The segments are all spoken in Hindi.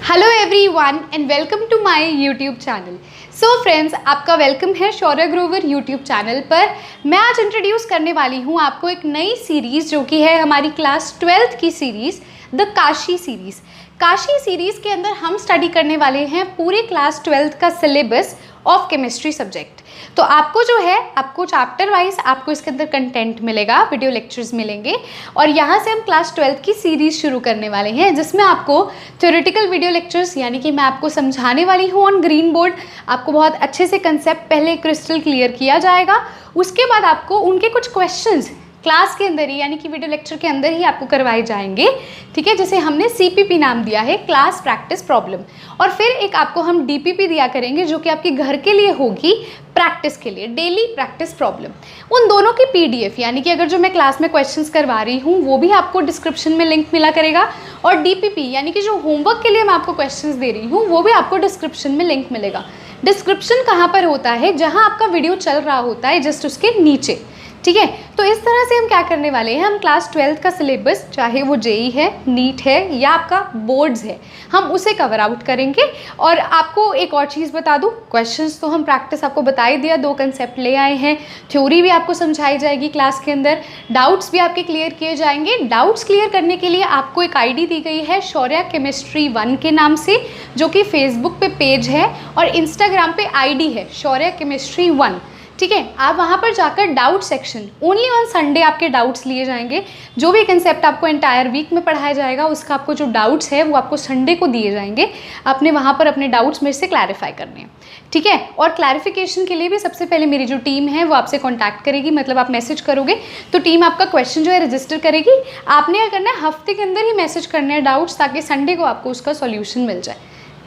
Hello everyone and welcome to my YouTube channel. So friends, आपका वेलकम है शौर्य ग्रोवर यूट्यूब चैनल पर। मैं आज इंट्रोड्यूस करने वाली हूँ आपको एक नई सीरीज़ जो कि है हमारी क्लास 12th की series, the Kashi series. Kashi series के अंदर हम स्टडी करने वाले हैं पूरे क्लास 12th का सिलेबस ऑफ केमिस्ट्री सब्जेक्ट। तो आपको जो है आपको चैप्टर वाइज आपको इसके अंदर कंटेंट मिलेगा, वीडियो लेक्चर्स मिलेंगे और यहाँ से हम क्लास 12th की सीरीज़ शुरू करने वाले हैं जिसमें आपको थ्योरेटिकल वीडियो लेक्चर्स यानी कि मैं आपको समझाने वाली हूँ ऑन ग्रीन बोर्ड। आपको बहुत अच्छे से कंसेप्ट पहले क्रिस्टल क्लियर किया जाएगा, उसके बाद आपको उनके कुछ क्वेश्चंस क्लास के अंदर ही यानी कि वीडियो लेक्चर के अंदर ही आपको करवाए जाएंगे, ठीक है, जिसे हमने CPP नाम दिया है, क्लास प्रैक्टिस प्रॉब्लम। और फिर एक आपको हम DPP दिया करेंगे जो कि आपके घर के लिए होगी, प्रैक्टिस के लिए, डेली प्रैक्टिस प्रॉब्लम। उन दोनों की PDF यानी कि अगर जो मैं क्लास में क्वेश्चंस करवा रही हूँ वो भी आपको डिस्क्रिप्शन में लिंक मिला करेगा और DPP यानी कि जो होमवर्क के लिए मैं आपको क्वेश्चंस दे रही हूँ वो भी आपको डिस्क्रिप्शन में लिंक मिलेगा। डिस्क्रिप्शन कहाँ पर होता है? जहाँ आपका वीडियो चल रहा होता है जस्ट उसके नीचे, ठीक है। तो इस तरह से हम क्या करने वाले हैं, हम क्लास 12th का सिलेबस चाहे वो JEE है, नीट है या आपका बोर्ड्स है, हम उसे कवर आउट करेंगे। और आपको एक और चीज़ बता दूं, क्वेश्चंस तो हम प्रैक्टिस आपको बता ही दिया, 2 कंसेप्ट ले आए हैं, थ्योरी भी आपको समझाई जाएगी क्लास के अंदर, डाउट्स भी आपके क्लियर किए जाएंगे। डाउट्स क्लियर करने के लिए आपको एक ID दी गई है शौर्य केमिस्ट्री 1 के नाम से, जो कि फेसबुक पे पेज है और इंस्टाग्राम पे ID है शौर्य केमिस्ट्री 1, ठीक है। आप वहाँ पर जाकर doubt section, only on Sunday आपके डाउट्स लिए जाएंगे। जो भी कंसेप्ट आपको एंटायर वीक में पढ़ाया जाएगा उसका आपको जो डाउट्स है वो आपको संडे को दिए जाएंगे। आपने वहाँ पर अपने डाउट्स मेरे से क्लैरिफाई करने हैं, ठीक है। और क्लैरिफिकेशन के लिए भी सबसे पहले मेरी जो टीम है वो आपसे कॉन्टैक्ट करेगी, मतलब आप मैसेज करोगे तो टीम आपका क्वेश्चन जो है रजिस्टर करेगी। आपने क्या करना है, हफ्ते के अंदर ही मैसेज करने हैं डाउट्स, ताकि संडे को आपको उसका सॉल्यूशन मिल जाए,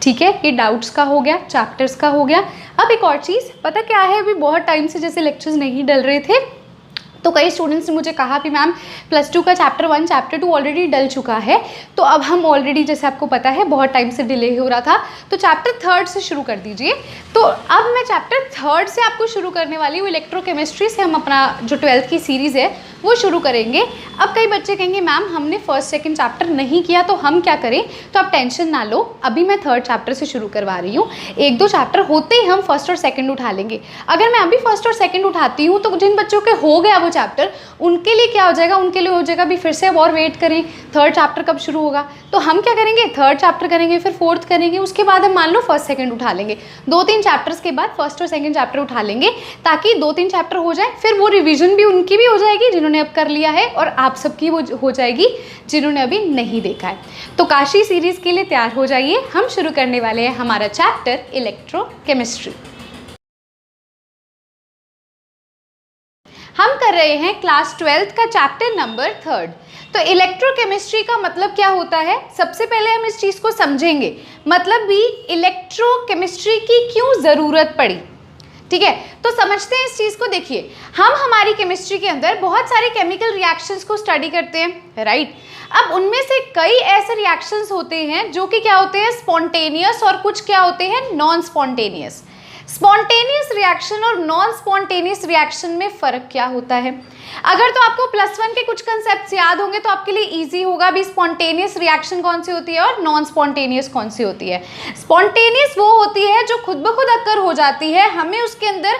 ठीक है। ये डाउट्स का हो गया, चैप्टर्स का हो गया। अब एक और चीज़ पता क्या है, अभी बहुत टाइम से जैसे लेक्चर्स नहीं डल रहे थे तो कई स्टूडेंट्स ने मुझे कहा कि मैम +2 का चैप्टर 1 चैप्टर 2 ऑलरेडी डल चुका है, तो अब हम ऑलरेडी जैसे आपको पता है बहुत टाइम से डिले हो रहा था तो चैप्टर 3 से शुरू कर दीजिए। तो अब मैं चैप्टर 3 से आपको शुरू करने वाली हूँ, इलेक्ट्रोकेमिस्ट्री से हम अपना जो 12th की सीरीज़ है वो शुरू करेंगे। अब कई बच्चे कहेंगे मैम हमने 1st 2nd चैप्टर नहीं किया तो हम क्या करें, तो आप टेंशन ना लो, अभी मैं 3rd चैप्टर से शुरू करवा रही हूँ। 1-2 चैप्टर होते ही हम 1st और 2nd उठा लेंगे। अगर मैं अभी 1st और 2nd उठाती हूँ तो जिन बच्चों के हो गया वो चैप्टर, उनके लिए क्या हो जाएगा, उनके लिए हो जाएगा भी फिर से अब और वेट करें 3rd चैप्टर कब शुरू होगा। तो हम क्या करेंगे, 3rd चैप्टर करेंगे, फिर 4th करेंगे, उसके बाद हम मान लो 1st 2nd उठा लेंगे। 2-3 चैप्टर्स के बाद 1st और 2nd चैप्टर उठा लेंगे ताकि 2-3 चैप्टर हो जाए, फिर वो रिविजन भी उनकी भी हो जाएगी जिन्होंने अब कर लिया है और आप सबकी वो हो जाएगी जिन्होंने अभी नहीं देखा है। तो काशी सीरीज के लिए तैयार हो जाइए, हम शुरू करने वाले हैं हमारा चैप्टर इलेक्ट्रोकेमिस्ट्री। हम कर रहे हैं क्लास 12th का चैप्टर नंबर 3rd। तो इलेक्ट्रोकेमिस्ट्री का मतलब क्या होता है, सबसे पहले हम इस चीज़ को समझेंगे, मतलब भी इलेक्ट्रोकेमिस्ट्री की क्यों ज़रूरत पड़ी, ठीक है। तो समझते हैं इस चीज़ को। देखिए, हम हमारी केमिस्ट्री के अंदर बहुत सारे केमिकल रिएक्शंस को स्टडी करते हैं, राइट। अब उनमें से कई ऐसे रिएक्शंस होते हैं जो कि क्या होते हैं, स्पॉन्टेनियस, और कुछ क्या होते हैं, नॉन स्पॉन्टेनियस। स्पॉन्टेनियस रिएक्शन और नॉन स्पॉन्टेनियस रिएक्शन में फ़र्क क्या होता है? अगर तो आपको +1 के कुछ कंसेप्ट्स याद होंगे तो आपके लिए इजी होगा भी स्पॉन्टेनियस रिएक्शन कौन सी होती है और नॉन स्पॉन्टेनियस कौन सी होती है। स्पॉन्टेनियस वो होती है जो खुद ब खुद अक्कर हो जाती है, हमें उसके अंदर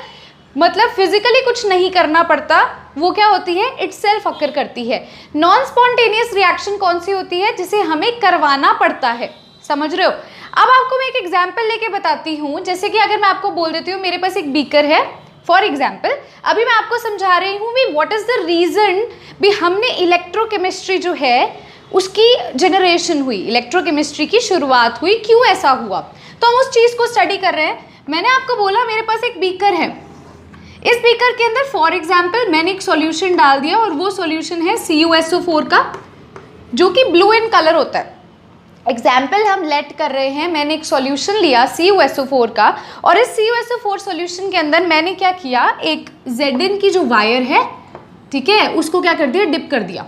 मतलब फिजिकली कुछ नहीं करना पड़ता, वो क्या होती है, इटसेल्फ अक्कर करती है। नॉन स्पॉन्टेनियस रिएक्शन कौन सी होती है, जिसे हमें करवाना पड़ता है, समझ रहे हो। अब आपको मैं एक एग्जाम्पल लेके बताती हूँ, जैसे कि अगर मैं आपको बोल देती हूँ मेरे पास एक बीकर है, फॉर एग्जाम्पल अभी मैं आपको समझा रही हूँ भी व्हाट इज़ द रीज़न भी हमने इलेक्ट्रोकेमिस्ट्री जो है उसकी जनरेशन हुई, इलेक्ट्रोकेमिस्ट्री की शुरुआत हुई, क्यों ऐसा हुआ, तो हम उस चीज़ को स्टडी कर रहे हैं। मैंने आपको बोला मेरे पास एक बीकर है, इस बीकर के अंदर फॉर एग्जाम्पल मैंने एक सॉल्यूशन डाल दिया और वो सॉल्यूशन है CuSO4 का, जो कि ब्लू इन कलर होता है। एग्जाम्पल हम लेट कर रहे हैं, मैंने एक सॉल्यूशन लिया CuSO4 का और इस CuSO4 सॉल्यूशन के अंदर मैंने क्या किया, एक Zn की जो वायर है, ठीक है, उसको क्या कर दिया, डिप कर दिया।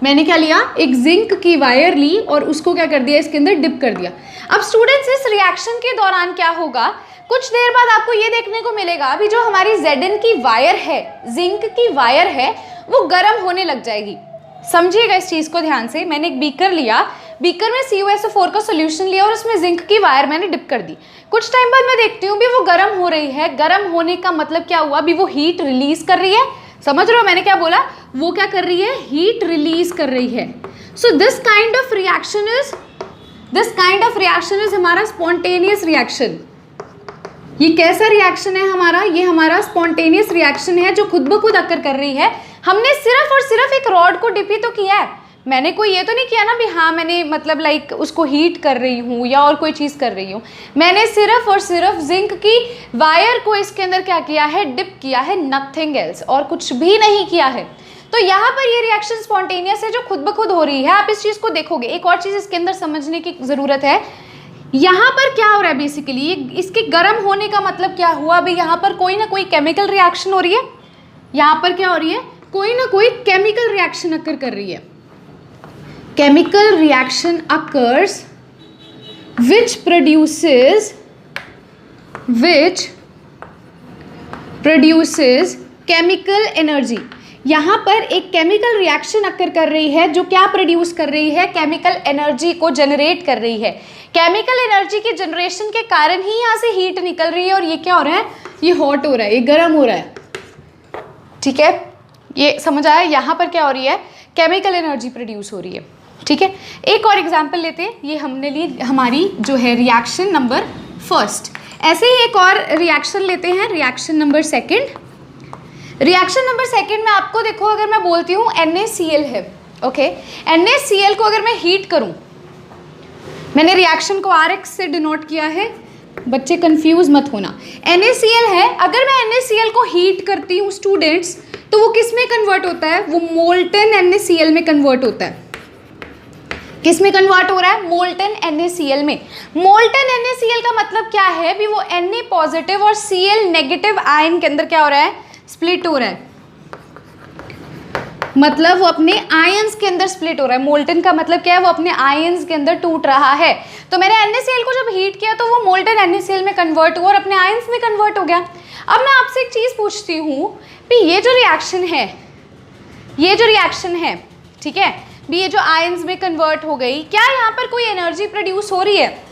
मैंने क्या लिया, एक जिंक की वायर ली और उसको क्या कर दिया, इसके अंदर डिप कर दिया। अब स्टूडेंट्स, इस रिएक्शन के दौरान क्या होगा, कुछ देर बाद आपको ये देखने को मिलेगा अभी जो हमारी Zn की वायर है, जिंक की वायर है, वो गर्म होने लग जाएगी। समझिएगा इस चीज़ को ध्यान से। मैंने एक बीकर लिया, बीकर में CuSO4 का सोल्यूशन लिया और उसमें जिंक की वायर मैंने डिप कर दी। कुछ टाइम बाद मैं देखती हूँ भी वो गर्म हो रही है। गर्म होने का मतलब क्या हुआ, भी वो हीट रिलीज कर रही है। समझ रहे हो मैंने क्या बोला, वो क्या कर रही है, हीट रिलीज कर रही है। So this kind of reaction is हमारा स्पॉन्टेनियस रिएक्शन। ये कैसा रिएक्शन है हमारा, ये हमारा स्पॉन्टेनियस रिएक्शन है जो खुद ब खुद अकर कर रही है। हमने सिर्फ और सिर्फ एक रॉड को डिप ही तो किया है, मैंने कोई ये तो नहीं किया ना भी हाँ मैंने मतलब लाइक उसको हीट कर रही हूँ या और कोई चीज़ कर रही हूँ। मैंने सिर्फ और सिर्फ जिंक की वायर को इसके अंदर क्या किया है, डिप किया है, नथिंग एल्स, और कुछ भी नहीं किया है। तो यहाँ पर ये रिएक्शन स्पॉन्टेनियस है जो खुद ब खुद हो रही है। आप इस चीज़ को देखोगे, एक और चीज़ इसके अंदर समझने की ज़रूरत है। यहाँ पर क्या हो रहा है बेसिकली, इसके गर्म होने का मतलब क्या हुआ, अभी यहाँ पर कोई ना कोई केमिकल रिएक्शन हो रही है। यहाँ पर क्या हो रही है, कोई ना कोई केमिकल रिएक्शन अकर कर रही है। Chemical reaction occurs which produces chemical energy. यहाँ पर एक केमिकल रिएक्शन अकर कर रही है जो क्या प्रोड्यूस कर रही है, केमिकल एनर्जी को जनरेट कर रही है। केमिकल एनर्जी के जनरेशन के कारण ही यहाँ से हीट निकल रही है और ये क्या हो रहा है, ये हॉट हो रहा है, ये गर्म हो रहा है। ठीक है, ये समझ आया। यहाँ पर क्या हो रही है, केमिकल एनर्जी प्रोड्यूस हो रही है। ठीक है, एक और एग्जाम्पल लेते हैं। ये हमने ली हमारी जो है रिएक्शन नंबर फर्स्ट। ऐसे ही एक और रिएक्शन लेते हैं, reaction number second. Reaction number second में आपको देखो, अगर मैं बोलती हूँ NaCl है, ओके, NaCl को अगर मैं हीट करूँ, मैंने रिएक्शन को RX से डिनोट किया है, बच्चे कंफ्यूज मत होना। NaCl है, अगर मैं NaCl को हीट करती हूँ स्टूडेंट्स, तो वो किस में कन्वर्ट होता है, वो मोल्टन NaCl में कन्वर्ट होता है। किस में कन्वर्ट हो रहा है, मोल्टन NaCl में। मोल्टन NaCl का मतलब क्या है भी, वो Na पॉजिटिव और Cl नेगेटिव आयन के अंदर क्या हो रहा है, स्प्लिट हो रहा है। मतलब वो अपने आयंस के अंदर स्प्लिट हो रहा है। मोल्टन का मतलब क्या है, वो अपने आयंस के अंदर टूट रहा है। तो मैंने NaCl को जब हीट किया तो वो मोल्टन NaCl में कन्वर्ट हुआ और अपने आयंस में कन्वर्ट हो गया। अब मैं आपसे एक चीज़ पूछती हूँ भी, ये जो रिएक्शन है, ठीक है भी, ये जो आयंस में कन्वर्ट हो गई, क्या यहाँ पर कोई एनर्जी प्रोड्यूस हो रही है।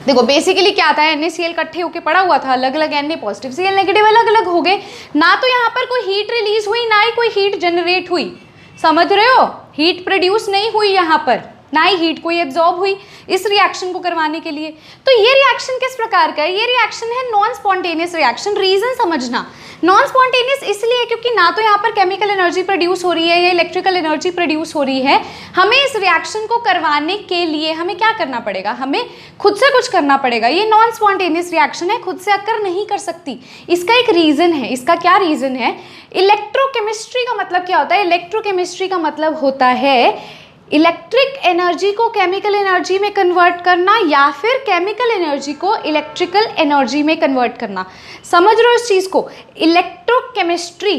देखो बेसिकली क्या था, NaCl इकट्ठे होके पड़ा हुआ था, अलग अलग Na पॉजिटिव Cl नेगेटिव अलग अलग हो गए ना। तो यहाँ पर कोई हीट रिलीज हुई, ना ही कोई हीट जनरेट हुई। समझ रहे हो, हीट प्रोड्यूस नहीं हुई यहाँ पर, ना ही हीट कोई एब्जॉर्ब हुई इस रिएक्शन को करवाने के लिए। तो ये रिएक्शन किस प्रकार का है, ये रिएक्शन है नॉन स्पॉन्टेनियस रिएक्शन। रीजन समझना, नॉन स्पॉन्टेनियस इसलिए क्योंकि ना तो यहाँ पर केमिकल एनर्जी प्रोड्यूस हो रही है या इलेक्ट्रिकल एनर्जी प्रोड्यूस हो रही है। हमें इस रिएक्शन को करवाने के लिए हमें क्या करना पड़ेगा, हमें खुद से कुछ करना पड़ेगा। ये नॉन स्पॉन्टेनियस रिएक्शन है, खुद से अकर नहीं कर सकती। इसका एक रीजन है, इसका क्या रीजन है, इलेक्ट्रोकेमिस्ट्री का मतलब क्या होता है, इलेक्ट्रोकेमिस्ट्री का मतलब होता है इलेक्ट्रिक एनर्जी को केमिकल एनर्जी में कन्वर्ट करना या फिर केमिकल एनर्जी को इलेक्ट्रिकल एनर्जी में कन्वर्ट करना। समझ रहे हो इस चीज को, इलेक्ट्रोकेमिस्ट्री।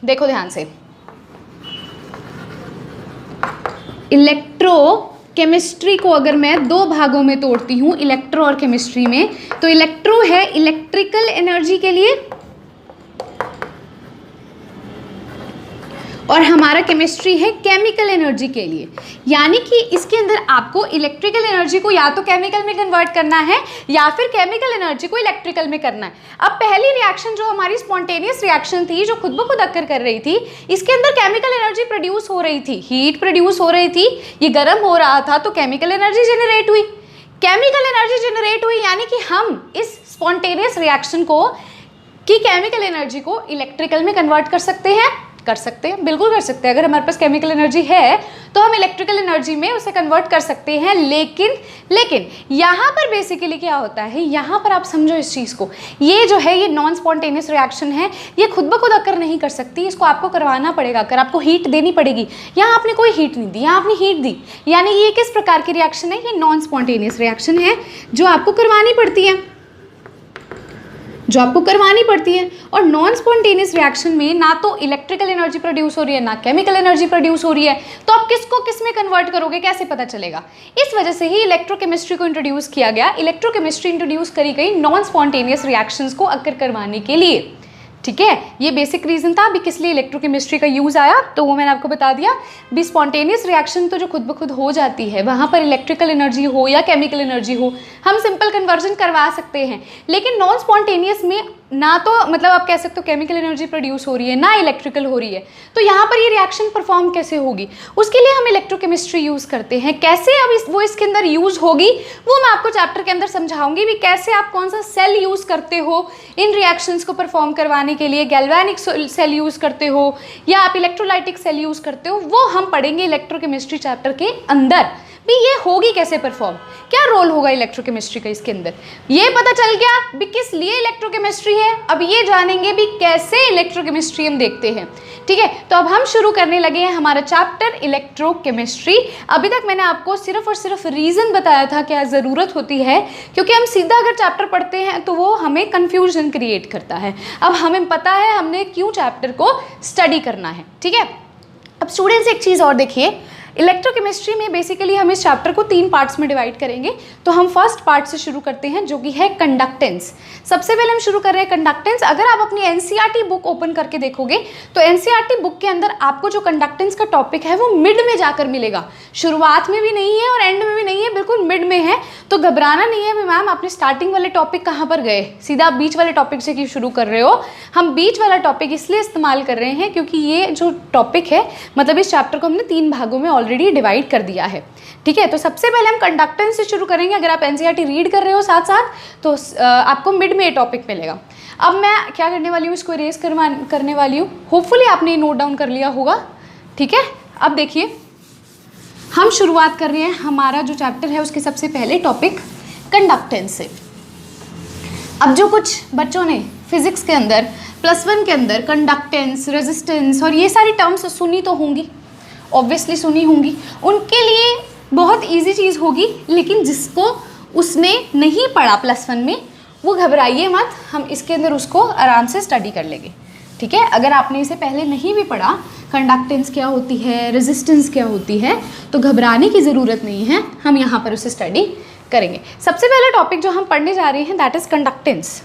देखो ध्यान से, इलेक्ट्रोकेमिस्ट्री को अगर मैं दो भागों में तोड़ती हूँ, इलेक्ट्रो और केमिस्ट्री में, तो इलेक्ट्रो है इलेक्ट्रिकल एनर्जी के लिए और हमारा केमिस्ट्री है केमिकल एनर्जी के लिए। यानी कि इसके अंदर आपको इलेक्ट्रिकल एनर्जी को या तो केमिकल में कन्वर्ट करना है या फिर केमिकल एनर्जी को इलेक्ट्रिकल में करना है। अब पहली रिएक्शन जो हमारी स्पॉन्टेनियस रिएक्शन थी, जो खुद ब खुद अकर कर रही थी, इसके अंदर केमिकल एनर्जी प्रोड्यूस हो रही थी, हीट प्रोड्यूस हो रही थी, ये गर्म हो रहा था, तो केमिकल एनर्जी जनरेट हुई। केमिकल एनर्जी जनरेट हुई यानी कि हम इस स्पॉन्टेनियस रिएक्शन को की केमिकल एनर्जी को इलेक्ट्रिकल में कन्वर्ट कर सकते हैं, कर सकते हैं, बिल्कुल कर सकते हैं। अगर हमारे पास केमिकल एनर्जी है तो हम इलेक्ट्रिकल एनर्जी में उसे कन्वर्ट कर सकते हैं। लेकिन यहाँ पर बेसिकली क्या होता है, यहाँ पर आप समझो इस चीज़ को, ये जो है ये नॉन स्पॉन्टेनियस रिएक्शन है, ये खुद ब खुद अकर नहीं कर सकती, इसको आपको करवाना पड़ेगा, अगर आपको हीट देनी पड़ेगी। यहाँ आपने कोई हीट नहीं दी, यहाँ आपने हीट दी, यानी ये किस प्रकार की रिएक्शन है, ये नॉन स्पॉन्टेनियस रिएक्शन है जो आपको करवानी पड़ती है, जो आपको करवानी पड़ती है। और नॉन स्पॉन्टेनियस रिएक्शन में ना तो इलेक्ट्रिकल एनर्जी प्रोड्यूस हो रही है, ना केमिकल एनर्जी प्रोड्यूस हो रही है, तो आप किसको किस में कन्वर्ट करोगे, कैसे पता चलेगा। इस वजह से ही इलेक्ट्रोकेमिस्ट्री को इंट्रोड्यूस किया गया। इलेक्ट्रोकेमिस्ट्री इंट्रोड्यूस करी गई नॉन स्पॉन्टेनियस रिएक्शंस को अकर करवाने के लिए। ठीक है, ये बेसिक रीज़न था। अभी किस लिए इलेक्ट्रोकेमिस्ट्री का यूज़ आया तो वो मैंने आपको बता दिया। भी स्पॉन्टेनियस रिएक्शन तो जो खुद ब खुद हो जाती है, वहाँ पर इलेक्ट्रिकल एनर्जी हो या केमिकल एनर्जी हो, हम सिंपल कन्वर्जन करवा सकते हैं। लेकिन नॉन स्पॉन्टेनियस में ना तो मतलब आप कह सकते हो केमिकल एनर्जी प्रोड्यूस हो रही है, ना इलेक्ट्रिकल हो रही है, तो यहाँ पर ये रिएक्शन परफॉर्म कैसे होगी, उसके लिए हम इलेक्ट्रोकेमिस्ट्री यूज़ करते हैं। कैसे अब वो इसके अंदर यूज़ होगी वो मैं आपको चैप्टर के अंदर समझाऊंगी। भी कैसे आप कौन सा सेल यूज़ करते हो इन रिएक्शंस को परफॉर्म करवाने के लिए, गैल्वेनिक सेल यूज़ करते हो या आप इलेक्ट्रोलाइटिक सेल यूज़ करते हो, वो हम पढ़ेंगे इलेक्ट्रोकेमिस्ट्री चैप्टर के अंदर। भी ये होगी कैसे परफॉर्म, क्या रोल होगा इलेक्ट्रोकेमिस्ट्री का इसके अंदर, ये पता चल गया भी किस लिए इलेक्ट्रोकेमिस्ट्री है। अब ये जानेंगे भी कैसे इलेक्ट्रोकेमिस्ट्री हम देखते हैं। ठीक है, तो अब हम शुरू करने लगे हैं हमारा चैप्टर इलेक्ट्रोकेमिस्ट्री। अभी तक मैंने आपको सिर्फ और सिर्फ रीज़न बताया था क्या ज़रूरत होती है, क्योंकि हम सीधा अगर चैप्टर पढ़ते हैं तो वो हमें कन्फ्यूजन क्रिएट करता है। अब हमें पता है हमने क्यों चैप्टर को स्टडी करना है। ठीक है, अब स्टूडेंट्स एक चीज़ और देखिए, इलेक्ट्रोकेमिस्ट्री में बेसिकली हम इस चैप्टर को 3 पार्ट्स में डिवाइड करेंगे। तो हम फर्स्ट पार्ट से शुरू करते हैं जो कि है कंडक्टेंस। सबसे पहले हम शुरू कर रहे हैं कंडक्टेंस। अगर आप अपनी एनसीईआरटी बुक ओपन करके देखोगे तो एनसीईआरटी बुक के अंदर आपको जो कंडक्टेंस का टॉपिक है वो मिड में जाकर मिलेगा, शुरुआत में भी नहीं है और एंड में भी नहीं है, बिल्कुल मिड में है। तो घबराना नहीं है मैम आपने स्टार्टिंग वाले टॉपिक कहाँ पर गए, सीधा आप बीच वाले टॉपिक से क्यों शुरू कर रहे हो। हम बीच वाला टॉपिक इसलिए इस्तेमाल कर रहे हैं क्योंकि ये जो टॉपिक है मतलब इस चैप्टर को हमने 3 भागों में ऑलरेडी डिवाइड कर दिया है। ठीक है, तो सबसे पहले हम कंडक्टेंस से शुरू करेंगे। अगर आप एनसीईआरटी रीड कर रहे हो साथ साथ तो आपको मिड में ये टॉपिक मिलेगा। अब मैं क्या करने वाली हूँ, इसको इरेज करने वाली हूँ। होपफुली आपने नोट डाउन कर लिया होगा। ठीक है, अब देखिए हम शुरुआत कर रहे हैं हमारा जो चैप्टर है उसके सबसे पहले टॉपिक कंडक्टेंस से। अब जो कुछ बच्चों ने फिजिक्स के अंदर +1 के अंदर कंडक्टेंस, रेजिस्टेंस और ये सारी टर्म्स सुनी तो होंगी, ऑब्वियसली सुनी होंगी, उनके लिए बहुत इजी चीज़ होगी। लेकिन जिसको उसने नहीं पढ़ा +1 में वो घबराइए मत, हम इसके अंदर उसको आराम से स्टडी कर लेंगे। ठीक है, अगर आपने इसे पहले नहीं भी पढ़ा, कंडक्टेंस क्या होती है, रेजिस्टेंस क्या होती है, तो घबराने की ज़रूरत नहीं है, हम यहाँ पर उसे स्टडी करेंगे। सबसे पहला टॉपिक जो हम पढ़ने जा रहे हैं दैट इज़ कंडक्टेंस।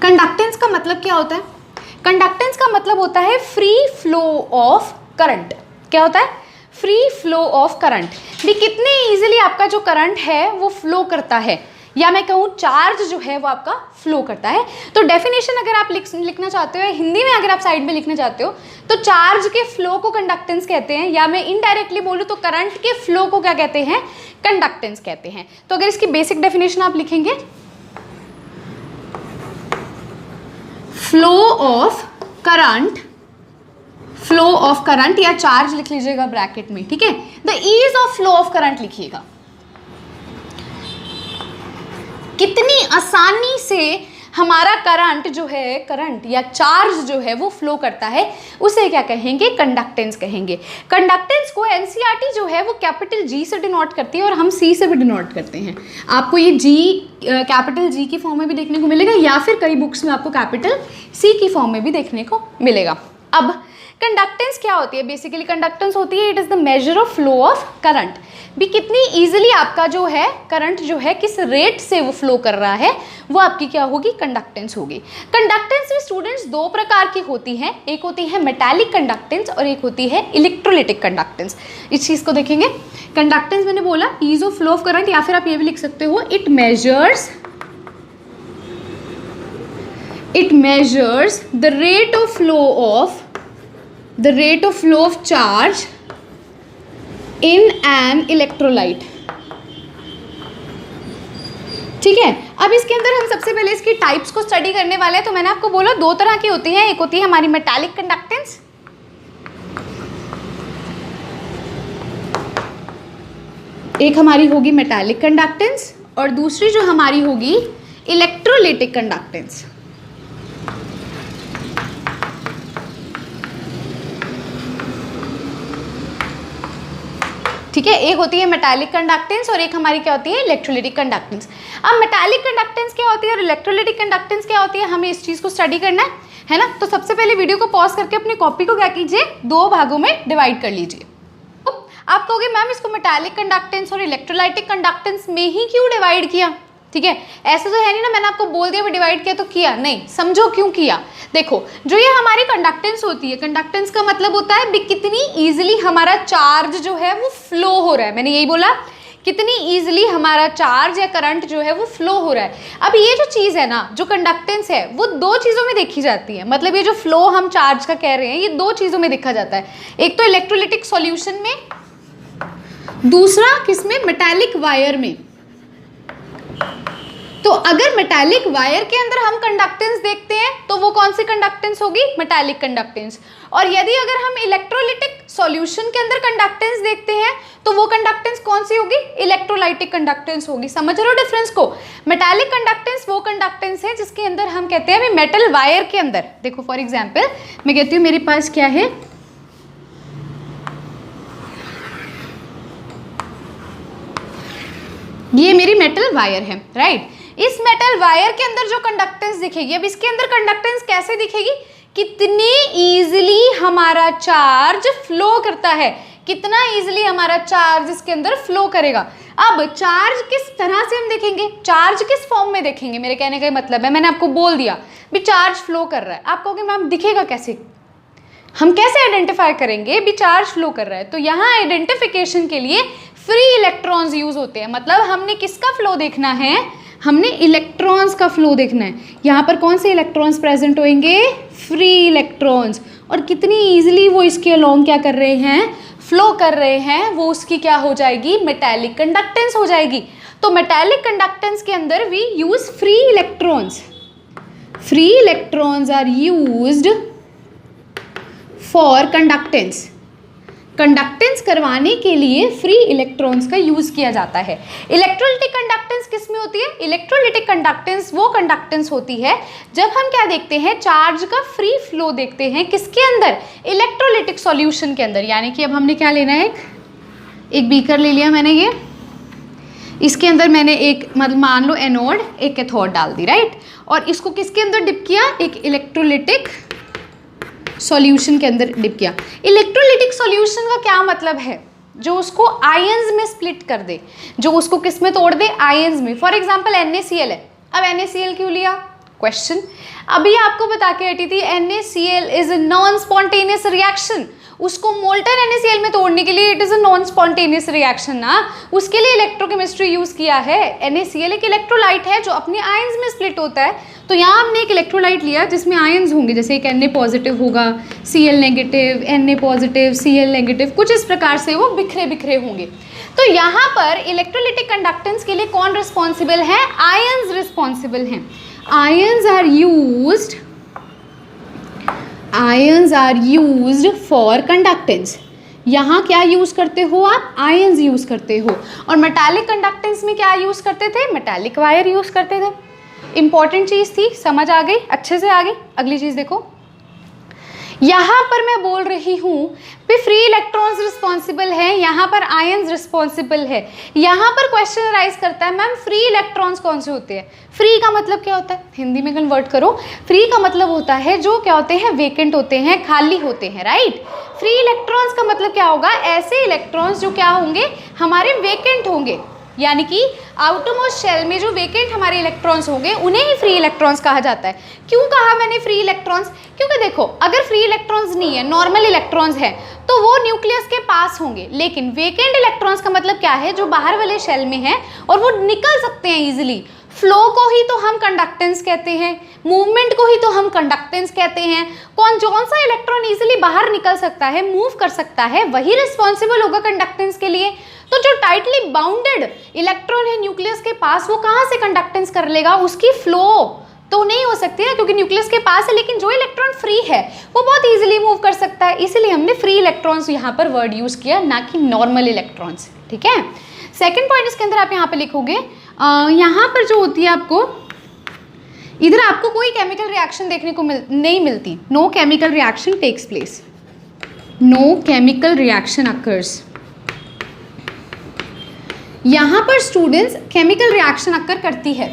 कंडक्टेंस का मतलब क्या होता है? कंडक्टेंस का मतलब होता है फ्री फ्लो ऑफ करंट। क्या होता है? Free flow of current. भी कितने इजीली आपका जो करंट है वो फ्लो करता है, या मैं कहूँ चार्ज जो है वो आपका फ्लो करता है। तो डेफिनेशन अगर आप लिखना चाहते हो, हिंदी में अगर आप साइड में लिखना चाहते हो, तो चार्ज के फ्लो को कंडक्टेंस कहते हैं, या मैं इनडायरेक्टली बोलूँ तो करंट के फ्लो को क्या कहते हैं? कंडक्टेंस कहते हैं। तो अगर इसकी बेसिक डेफिनेशन आप लिखेंगे, फ्लो ऑफ करंट या चार्ज लिख लीजिएगा ब्रैकेट में। ठीक है, the ease of flow of current लिखिएगा। कितनी आसानी से हमारा करंट जो है, करंट या चार्ज जो है वो फ्लो करता है, उसे क्या कहेंगे? कंडक्टेंस कहेंगे। कंडक्टेंस को एनसीईआरटी जो है वो कैपिटल जी से डिनोट करती है और हम सी से भी डिनोट करते हैं। आपको ये जी कैपिटल जी की फॉर्म में भी देखने को मिलेगा, या फिर कई बुक्स में आपको कैपिटल सी की फॉर्म में भी देखने को मिलेगा। अब कंडक्टेंस क्या होती है? बेसिकली कंडक्टेंस होती है, it is the measure of flow of current. भी कितनी इजीली आपका जो है करंट जो है किस रेट से वो फ्लो कर रहा है, वो आपकी क्या होगी? कंडक्टेंस होगी। कंडक्टेंस में स्टूडेंट्स 2 प्रकार की होती हैं, एक होती है मेटालिक कंडक्टेंस और एक होती है इलेक्ट्रोलिटिक कंडक्टेंस। इस चीज़ को देखेंगे। कंडक्टेंस मैंने बोला ease of flow of current, या फिर आप ये भी लिख सकते हो it measures the rate of flow of charge in an electrolyte. ठीक है, अब इसके अंदर हम सबसे पहले इसकी टाइप्स को स्टडी करने वाले हैं। तो मैंने आपको बोला 2 तरह की होती हैं, एक होती है हमारी मेटालिक कंडक्टेंस, एक हमारी होगी मेटालिक कंडक्टेंस, और दूसरी जो हमारी होगी इलेक्ट्रोलिटिक कंडक्टेंस। ठीक है, एक होती है मेटालिक कंडक्टेंस और एक हमारी क्या होती है? Electrolytic conductance. अब मेटालिक कंडक्टेंस क्या होती है और इलेक्ट्रोलिटिक कंडक्टेंस क्या होती है, हमें इस चीज़ को स्टडी करना है ना। तो सबसे पहले वीडियो को पॉज करके अपनी कॉपी को क्या कीजिए? 2 भागों में डिवाइड कर लीजिए। आप कहोगे मैम इसको मेटालिक कंडक्टेंस और इलेक्ट्रोलाइटिक कंडक्टेंस में ही क्यों डिवाइड किया? ठीक है, ऐसे तो है नहीं ना मैंने आपको बोल दिया डिवाइड किया तो किया नहीं, समझो क्यों किया। देखो जो ये हमारी कंडक्टेंस होती है, कंडक्टेंस का मतलब होता है कितनी इजीली हमारा चार्ज जो है वो फ्लो हो रहा है, मैंने यही बोला कितनी इजीली हमारा चार्ज या करंट जो है वो फ्लो हो रहा है। अब ये जो चीज़ है ना, जो कंडक्टेंस है वो दो चीज़ों में देखी जाती है, मतलब ये जो फ्लो हम चार्ज का कह रहे हैं ये दो चीज़ों में देखा जाता है, एक तो इलेक्ट्रोलिटिक सॉल्यूशन में, दूसरा किसमें, मेटालिक वायर में। तो अगर मेटालिक वायर के अंदर हम कंडक्टेंस देखते हैं तो वो कौन सी कंडक्टेंस होगी, मेटालिक कंडक्टेंस। और यदि अगर हम इलेक्ट्रोलिटिक सॉल्यूशन के अंदर कंडक्टेंस देखते हैं तो वो कंडक्टेंस कौन सी होगी, इलेक्ट्रोलाइटिक कंडक्टेंस होगी। समझ रहे हो डिफरेंस को। मेटालिक कंडक्टेंस वो कंडक्टेंस है जिसके अंदर हम कहते हैं अभी मेटल वायर के अंदर, देखो फॉर एग्जाम्पल मैं कहती हूँ मेरे पास क्या है, ये मेरी मेटल वायर है, राइट। इस मेटल वायर के अंदर जो कंडक्टेंस दिखेगी, अब इसके अंदर कंडक्टेंस कैसे दिखेगी, कितने इजीली हमारा चार्ज फ्लो करता है, कितना इजीली हमारा चार्ज इसके अंदर फ्लो करेगा। अब चार्ज किस तरह से हम देखेंगे, चार्ज किस फॉर्म में देखेंगे, मेरे कहने का मतलब है मैंने आपको बोल दिया भी चार्ज फ्लो कर रहा है, आप कहोगे मैम दिखेगा कैसे, हम कैसे आइडेंटिफाई करेंगे भी चार्ज फ्लो कर रहा है। तो यहाँ आइडेंटिफिकेशन के लिए फ्री इलेक्ट्रॉन्स यूज होते हैं, मतलब हमने किसका फ्लो देखना है, हमने इलेक्ट्रॉन्स का फ्लो देखना है। यहाँ पर कौन से इलेक्ट्रॉन्स प्रेजेंट होंगे, फ्री इलेक्ट्रॉन्स, और कितनी इजीली वो इसके अलोंग क्या कर रहे हैं, फ्लो कर रहे हैं, वो उसकी क्या हो जाएगी, मेटालिक कंडक्टेंस हो जाएगी। तो मेटालिक कंडक्टेंस के अंदर we use free electrons, free electrons are used for conductance, conductance करवाने के लिए फ्री इलेक्ट्रॉन्स का यूज किया जाता है। इलेक्ट्रोलिटिक कंडक्टेंस किस में होती है, इलेक्ट्रोलिटिक कंडक्टेंस वो कंडक्टेंस होती है जब हम क्या देखते हैं, चार्ज का फ्री फ्लो देखते हैं, किसके अंदर, इलेक्ट्रोलिटिक सॉल्यूशन के अंदर। यानी कि अब हमने क्या लेना है, एक बीकर ले लिया मैंने, ये इसके अंदर मैंने एक मतलब मान लो एनोड एक कैथोड डाल दी, राइट, और इसको किसके अंदर डिप किया, एक इलेक्ट्रोलिटिक सॉल्यूशन के अंदर डिप किया। इलेक्ट्रोलिटिक सॉल्यूशन का क्या मतलब है, जो उसको आयंस में स्प्लिट कर दे, जो उसको किस में तोड़ दे, आयंस में। फॉर एग्जांपल NaCl है, अब NaCl क्यों लिया, क्वेश्चन अभी आपको बता के हटी थी, NaCl is a non spontaneous reaction, उसको मोल्टन NaCl में तोड़ने के लिए it is a non spontaneous reaction ना, उसके लिए इलेक्ट्रोकेमिस्ट्री यूज किया है। NaCl एक इलेक्ट्रोलाइट है जो अपने आयंस में स्प्लिट होता है, तो यहाँ हमने एक इलेक्ट्रोलाइट लिया जिसमें आयंस होंगे, जैसे एक Na पॉजिटिव होगा, Cl negative, Na positive, Cl negative, कुछ इस प्रकार से वो बिखरे बिखरे होंगे। तो यहाँ पर इलेक्ट्रोलिटिक कंडक्टेंस के लिए कौन रिस्पॉन्सिबल है, आयंस रिस्पॉन्सिबल हैं। Ions are used for conductance. यहाँ क्या यूज करते हो आप, आयंस यूज करते हो। और मेटालिक कंडक्टेंस में क्या यूज करते थे, मेटालिक वायर यूज करते थे। इंपॉर्टेंट चीज थी, समझ आ गई, अच्छे से आ गई। अगली चीज देखो, यहाँ पर मैं बोल रही हूँ कि फ्री इलेक्ट्रॉन्स रिस्पॉन्सिबल है, यहाँ पर आयंस रिस्पॉन्सिबल है। यहाँ पर क्वेश्चन राइज करता है मैम फ्री इलेक्ट्रॉन्स कौन से होते हैं, फ्री का मतलब क्या होता है, हिंदी में कन्वर्ट करो, फ्री का मतलब होता है जो क्या होते हैं, वेकेंट होते हैं, खाली होते हैं, राइट। फ्री इलेक्ट्रॉन्स का मतलब क्या होगा, ऐसे इलेक्ट्रॉन्स जो क्या होंगे, हमारे वेकेंट होंगे, यानी कि आउटरमोस्ट शेल में जो वेकेंट हमारे इलेक्ट्रॉन्स होंगे उन्हें ही फ्री इलेक्ट्रॉन्स कहा जाता है। क्यों कहा मैंने फ्री इलेक्ट्रॉन्स, क्योंकि देखो अगर फ्री इलेक्ट्रॉन्स नहीं है, नॉर्मल इलेक्ट्रॉन्स है, तो वो न्यूक्लियस के पास होंगे, लेकिन वेकेंट इलेक्ट्रॉन्स का मतलब क्या है, जो बाहर वाले शेल में है और वो निकल सकते हैं इजिली। फ्लो को ही तो हम कंडक्टेंस कहते हैं, मूवमेंट को ही तो हम कंडक्टेंस कहते हैं। कौन सा इलेक्ट्रॉन इजीली बाहर निकल सकता है, मूव कर सकता है, वही रिस्पॉन्सिबल होगा कंडक्टेंस के लिए। तो जो टाइटली बाउंडेड इलेक्ट्रॉन है न्यूक्लियस के पास, वो कहाँ से कंडक्टेंस कर लेगा, उसकी फ्लो तो नहीं हो सकती है क्योंकि न्यूक्लियस के पास है, लेकिन जो इलेक्ट्रॉन फ्री है वो बहुत इजीली मूव कर सकता है, इसीलिए हमने फ्री इलेक्ट्रॉन्स यहाँ पर वर्ड यूज किया, ना कि नॉर्मल इलेक्ट्रॉन्स, ठीक है। सेकेंड पॉइंट इसके अंदर आप यहाँ पे लिखोगे, यहाँ पर जो होती है आपको, इधर आपको कोई केमिकल रिएक्शन देखने को नहीं मिलती, no chemical reaction takes place, no chemical reaction occurs. यहाँ पर स्टूडेंट्स केमिकल रिएक्शन अकर करती है,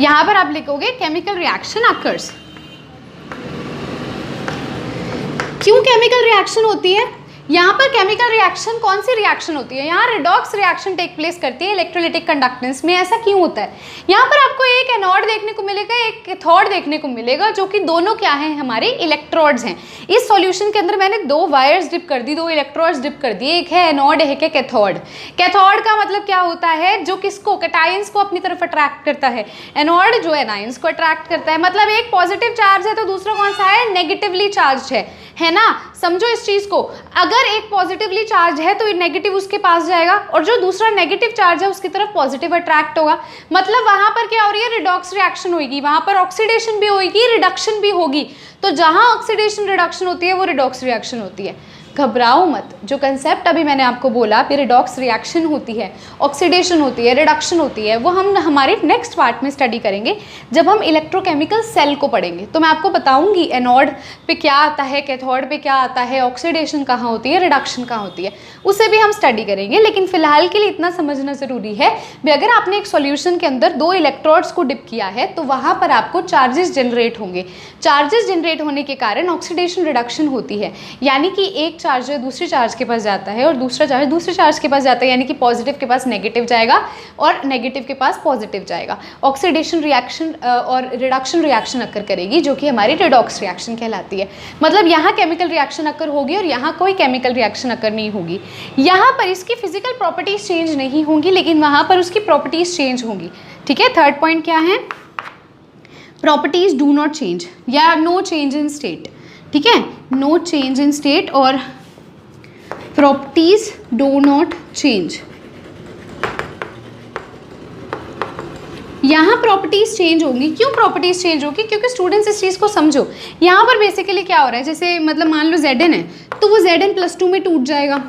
यहाँ पर आप लिखोगे केमिकल रिएक्शन अकर्स। क्यों केमिकल रिएक्शन होती है, यहाँ पर केमिकल रिएक्शन कौन सी रिएक्शन होती है, यहाँ रिडॉक्स रिएक्शन टेक प्लेस करती है इलेक्ट्रोलाइटिक कंडक्टेंस में। ऐसा क्यों होता है, यहाँ पर आपको एक एनोड देखने को मिलेगा, एक कैथोड देखने को मिलेगा, जो कि दोनों क्या हैं, हमारे इलेक्ट्रोड्स हैं। इस सॉल्यूशन के अंदर मैंने 2 वायर्स डिप कर दी, 2 इलेक्ट्रोड्स डिप कर दिए, एक है एनोड, एक है कैथोड। कैथोड का मतलब क्या होता है, जो किसको, कैटायंस को अपनी तरफ अट्रैक्ट करता है, एनोड जो एनायंस को अट्रैक्ट करता है। मतलब एक पॉजिटिव चार्ज है तो दूसरा कौन सा है, नेगेटिवली चार्ज है ना। समझो इस चीज को, अगर एक पॉजिटिवली चार्ज है तो नेगेटिव उसके पास जाएगा, और जो दूसरा नेगेटिव चार्ज है उसकी तरफ पॉजिटिव अट्रैक्ट होगा। मतलब वहां पर क्या हो रही है, रिडॉक्स रिएक्शन होगी, वहां पर ऑक्सीडेशन भी होगी, रिडक्शन भी होगी। तो जहां ऑक्सीडेशन रिडक्शन होती है वो रिडॉक्स रिएक्शन होती है। घबराओ मत, जो कंसेप्ट अभी मैंने आपको बोला रिडॉक्स रिएक्शन होती है, ऑक्सीडेशन होती है, रिडक्शन होती है, वो हम हमारे नेक्स्ट पार्ट में स्टडी करेंगे जब हम इलेक्ट्रोकेमिकल सेल को पढ़ेंगे। तो मैं आपको बताऊंगी एनोड पे क्या आता है, कैथोड पे क्या आता है, ऑक्सीडेशन कहाँ होती है, रिडक्शन कहाँ होती है, उसे भी हम स्टडी करेंगे। लेकिन फिलहाल के लिए इतना समझना ज़रूरी है भी अगर आपने एक सॉल्यूशन के अंदर 2 इलेक्ट्रोड्स को डिप किया है तो वहाँ पर आपको चार्जेस जनरेट होंगे। चार्जेस जनरेट होने के कारण ऑक्सीडेशन रिडक्शन होती है, यानी कि एक चार्ज जो दूसरे चार्ज के पास जाता है और दूसरा चार्ज दूसरे चार्ज के पास जाता है, यानी कि पॉजिटिव के पास नेगेटिव जाएगा और नेगेटिव के पास पॉजिटिव जाएगा। ऑक्सीडेशन रिएक्शन और रिडक्शन रिएक्शन अकर करेगी, जो कि हमारी रिडॉक्स रिएक्शन कहलाती है। मतलब यहाँ केमिकल रिएक्शन अकर होगी और यहाँ कोई केमिकल रिएक्शन अकर नहीं होगी। यहाँ पर इसकी फिजिकल प्रॉपर्टीज चेंज नहीं होंगी, लेकिन वहाँ पर उसकी प्रॉपर्टीज चेंज होंगी। ठीक है, थर्ड पॉइंट क्या है, प्रॉपर्टीज डू नॉट चेंज या नो चेंज इन स्टेट। ठीक है, नो चेंज इन स्टेट और प्रॉपर्टीज डू नॉट चेंज। यहाँ प्रॉपर्टीज चेंज होंगी। क्यों प्रॉपर्टीज चेंज होगी, क्योंकि स्टूडेंट्स इस चीज़ को समझो। यहाँ पर बेसिकली क्या हो रहा है, जैसे मतलब मान लो Zn है तो वो Zn+2 में टूट जाएगा,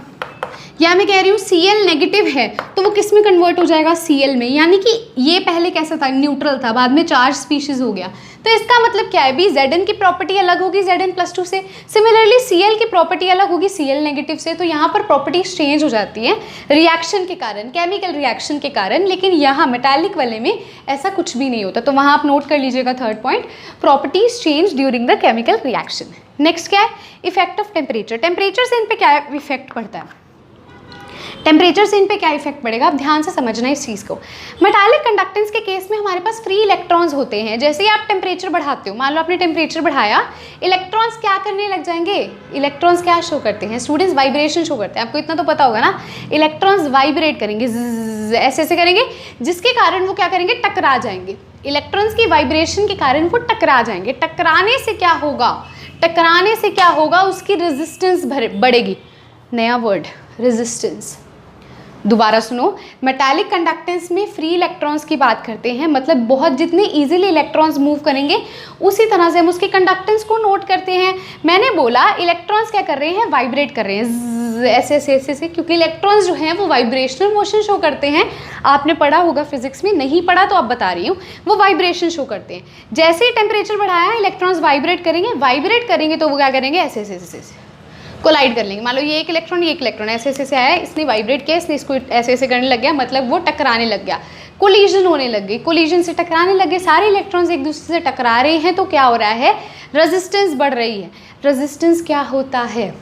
या मैं कह रही हूँ Cl नेगेटिव है तो वो किस में कन्वर्ट हो जाएगा, Cl में। यानी कि ये पहले कैसा था, न्यूट्रल था, बाद में चार्ज स्पीशीज हो गया। तो इसका मतलब क्या है भी, Zn की प्रॉपर्टी अलग होगी Zn+2 से, सिमिलरली Cl की प्रॉपर्टी अलग होगी Cl नेगेटिव से। तो यहाँ पर प्रॉपर्टीज चेंज हो जाती है रिएक्शन के कारण, केमिकल रिएक्शन के कारण। लेकिन यहाँ मेटालिक वाले में ऐसा कुछ भी नहीं होता। तो वहाँ आप नोट कर लीजिएगा third point, properties change during the chemical reaction. Next क्या है, इफेक्ट ऑफ टेम्परेचर। टेम्परेचर से इन पे क्या इफेक्ट पड़ता है, टेम्परेचर से इन पे क्या इफेक्ट पड़ेगा, आप ध्यान से समझना इस चीज़ को। मेटालिक कंडक्टेंस के केस में हमारे पास फ्री इलेक्ट्रॉन्स होते हैं। जैसे ही आप टेम्परेचर बढ़ाते हो, मान लो आपने टेम्परेचर बढ़ाया, इलेक्ट्रॉन्स क्या करने लग जाएंगे, इलेक्ट्रॉन्स क्या शो करते हैं स्टूडेंट्स, वाइब्रेशन शो करते हैं। आपको इतना तो पता होगा ना, इलेक्ट्रॉन्स वाइब्रेट करेंगे, ऐसे ऐसे करेंगे, जिसके कारण वो क्या करेंगे, टकरा जाएंगे। इलेक्ट्रॉन्स की वाइब्रेशन के कारण वो टकरा जाएंगे। टकराने से क्या होगा, टकराने से क्या होगा, उसकी रेजिस्टेंस बढ़ेगी। नया वर्ड, रेजिस्टेंस। दोबारा सुनो, मेटालिक कंडक्टेंस में फ्री इलेक्ट्रॉन्स की बात करते हैं, मतलब बहुत जितने इजीली इलेक्ट्रॉन्स मूव करेंगे उसी तरह से हम उसके कंडक्टेंस को नोट करते हैं। मैंने बोला इलेक्ट्रॉन्स क्या कर रहे हैं, वाइब्रेट कर रहे हैं, ऐसे ऐसे ऐसे ऐसे, क्योंकि इलेक्ट्रॉन्स जो हैं वो वाइब्रेशनल मोशन शो करते हैं। आपने पढ़ा होगा फिजिक्स में, नहीं पढ़ा तो अब बता रही हूँ, वो वाइब्रेशन शो करते हैं। जैसे ही टेम्परेचर बढ़ाया, इलेक्ट्रॉन्स वाइब्रेट करेंगे तो वो क्या करेंगे, ऐसे ऐसे ऐसे ऐसे कोलाइड कर लेंगे। मान लो ये एक इलेक्ट्रॉन ऐसे ऐसे से आया, इसने वाइब्रेट किया, इसने इसको ऐसे ऐसे करने लग गया, मतलब वो टकराने लग गया, कोलिजन होने लग गई, कोलिजन से टकराने लग गए, सारे इलेक्ट्रॉन्स एक दूसरे से टकरा रहे हैं। तो क्या हो रहा है, रेजिस्टेंस बढ़ रही है। रेजिस्टेंस क्या होता है,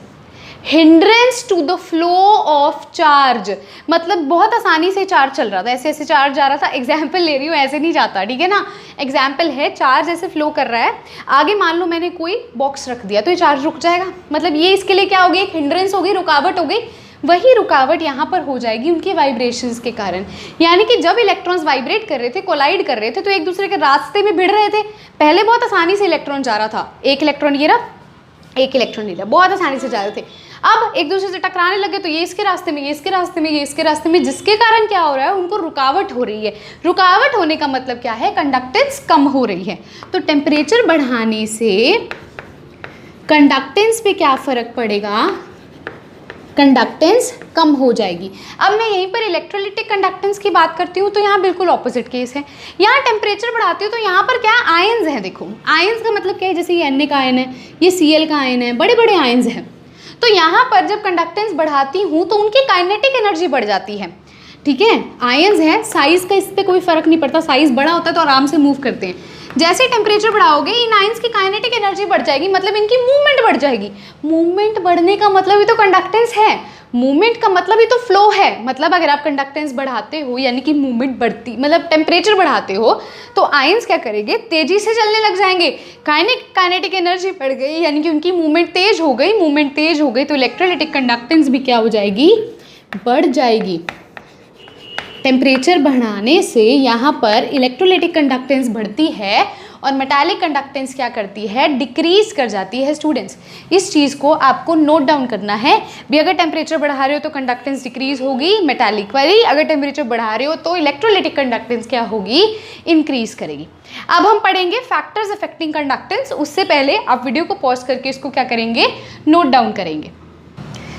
hindrance to the flow of charge. मतलब बहुत आसानी से चार्ज चल रहा था, ऐसे ऐसे चार्ज जा रहा था, एग्जाम्पल ले रही हूँ, ऐसे नहीं जाता, ठीक है ना, एग्जाम्पल है, चार्ज ऐसे फ्लो कर रहा है। आगे मान लो मैंने कोई बॉक्स रख दिया तो ये चार्ज रुक जाएगा। मतलब ये इसके लिए क्या हो गई, एक हिंड्रेंस हो गई, रुकावट हो गई। वही रुकावट यहाँ पर हो जाएगी उनके वाइब्रेशंस के कारण। यानी कि जब इलेक्ट्रॉन्स वाइब्रेट कर रहे थे, कोलाइड कर रहे थे, तो एक दूसरे के रास्ते में भिड़ रहे थे। पहले बहुत आसानी से इलेक्ट्रॉन जा रहा था, एक इलेक्ट्रॉन ये रहा, एक इलेक्ट्रॉन ये रहा, बहुत आसानी से जा रहे थे। अब एक दूसरे से टकराने लगे तो ये इसके रास्ते में, ये इसके रास्ते में, ये इसके रास्ते में, जिसके कारण क्या हो रहा है, उनको रुकावट हो रही है। रुकावट होने का मतलब क्या है, कंडक्टेंस कम हो रही है। तो टेम्परेचर बढ़ाने से कंडक्टेंस पे क्या फ़र्क पड़ेगा, कंडक्टेंस कम हो जाएगी। अब मैं यहीं पर इलेक्ट्रोलिटिक कंडक्टेंस की बात करती हूँ तो यहाँ बिल्कुल ऑपोजिट केस है। यहाँ टेम्परेचर बढ़ाती हूँ तो यहाँ पर क्या आयंस है, देखो आयंस का मतलब क्या है, जैसे ये Na का आयन है, ये Cl का आयन है, बड़े बड़े आयंस हैं। तो यहाँ पर जब कंडक्टेंस बढ़ाती हूँ तो उनकी काइनेटिक एनर्जी बढ़ जाती है, ठीक है। आयंस है, साइज़ का इस पर कोई फ़र्क नहीं पड़ता, साइज़ बड़ा होता है तो आराम से मूव करते हैं। जैसे टेम्परेचर बढ़ाओगे इन आयंस की काइनेटिक एनर्जी बढ़ जाएगी, मतलब इनकी मूवमेंट बढ़ जाएगी। मूवमेंट बढ़ने का मतलब ही तो कंडक्टेंस है, मूवमेंट का मतलब ही तो फ्लो है। मतलब अगर आप कंडक्टेंस बढ़ाते हो यानी कि मूवमेंट बढ़ती, मतलब टेम्परेचर बढ़ाते हो, तो आयंस क्या करेंगे, तेजी से चलने लग जाएंगे। काइनेटिक एनर्जी बढ़ गई यानी कि उनकी मूवमेंट तेज हो गई, मूवमेंट तेज हो गई तो इलेक्ट्रोलाइटिक कंडक्टेंस भी क्या हो जाएगी, बढ़ जाएगी। टेम्परेचर बढ़ाने से यहाँ पर इलेक्ट्रोलाइटिक कंडक्टेंस बढ़ती है और मेटालिक कंडक्टेंस क्या करती है, डिक्रीज कर जाती है। स्टूडेंट्स इस चीज़ को आपको नोट डाउन करना है भी। अगर टेम्परेचर बढ़ा रहे हो तो कंडक्टेंस डिक्रीज होगी मेटालिक वाली, अगर टेम्परेचर बढ़ा रहे हो तो इलेक्ट्रोलाइटिक कंडक्टेंस क्या होगी, इंक्रीज करेगी। अब हम पढ़ेंगे फैक्टर्स अफेक्टिंग कंडक्टेंस। उससे पहले आप वीडियो को पॉज करके इसको क्या करेंगे, नोट डाउन करेंगे।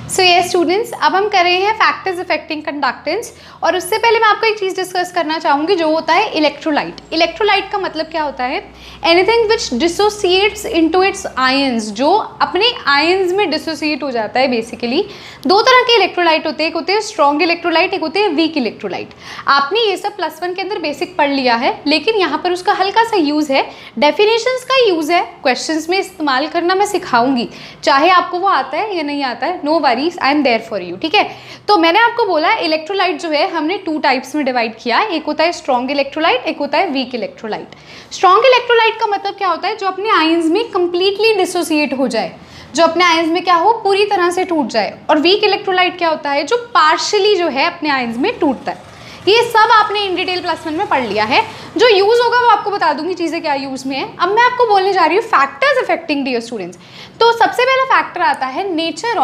सो ये स्टूडेंट्स, अब हम कर रहे हैं फैक्टर्स अफेक्टिंग कंडक्टेंस, और उससे पहले मैं आपको एक चीज़ डिस्कस करना चाहूँगी जो होता है इलेक्ट्रोलाइट। इलेक्ट्रोलाइट का मतलब क्या होता है, anything which dissociates into its ions, जो अपने आयंस में डिसोसिएट हो जाता है। बेसिकली दो तरह के इलेक्ट्रोलाइट होते हैं, एक होते हैं स्ट्रॉन्ग इलेक्ट्रोलाइट, एक होते हैं वीक इलेक्ट्रोलाइट। आपने ये सब +1 के अंदर बेसिक पढ़ लिया है, लेकिन यहाँ पर उसका हल्का सा यूज़ है, डेफिनेशंस का यूज़ है, क्वेश्चंस में इस्तेमाल करना मैं सिखाऊंगी, चाहे आपको वो आता है या नहीं आता है, no worries, I am there for you. ठीक है, तो मैंने आपको बोला इलेक्ट्रोलाइट जो है हमने 2 टाइप्स में डिवाइड किया, एक होता है स्ट्रॉन्ग इलेक्ट्रोलाइट, एक होता है वीक इलेक्ट्रोलाइट। स्ट्रॉन्ग इलेक्ट्रोलाइट का मतलब क्या होता है, जो अपने आयंस में कंप्लीटली डिसोसिएट हो जाए, जो अपने आयंस में क्या हो, पूरी तरह से टूट जाए। और वीक इलेक्ट्रोलाइट क्या होता है, जो पार्शियली जो है अपने आयंस में टूटता है। ये सब आपने इन डिटेल +1 में पढ़ लिया है। जो यूज़ होगा वो आपको बता दूंगी चीज़ें क्या यूज़ में है। अब मैं आपको बोलने जा रही हूँ फैक्टर्स अफेक्टिंग डियर स्टूडेंट्स। तो सबसे पहला फैक्टर आता है नेचर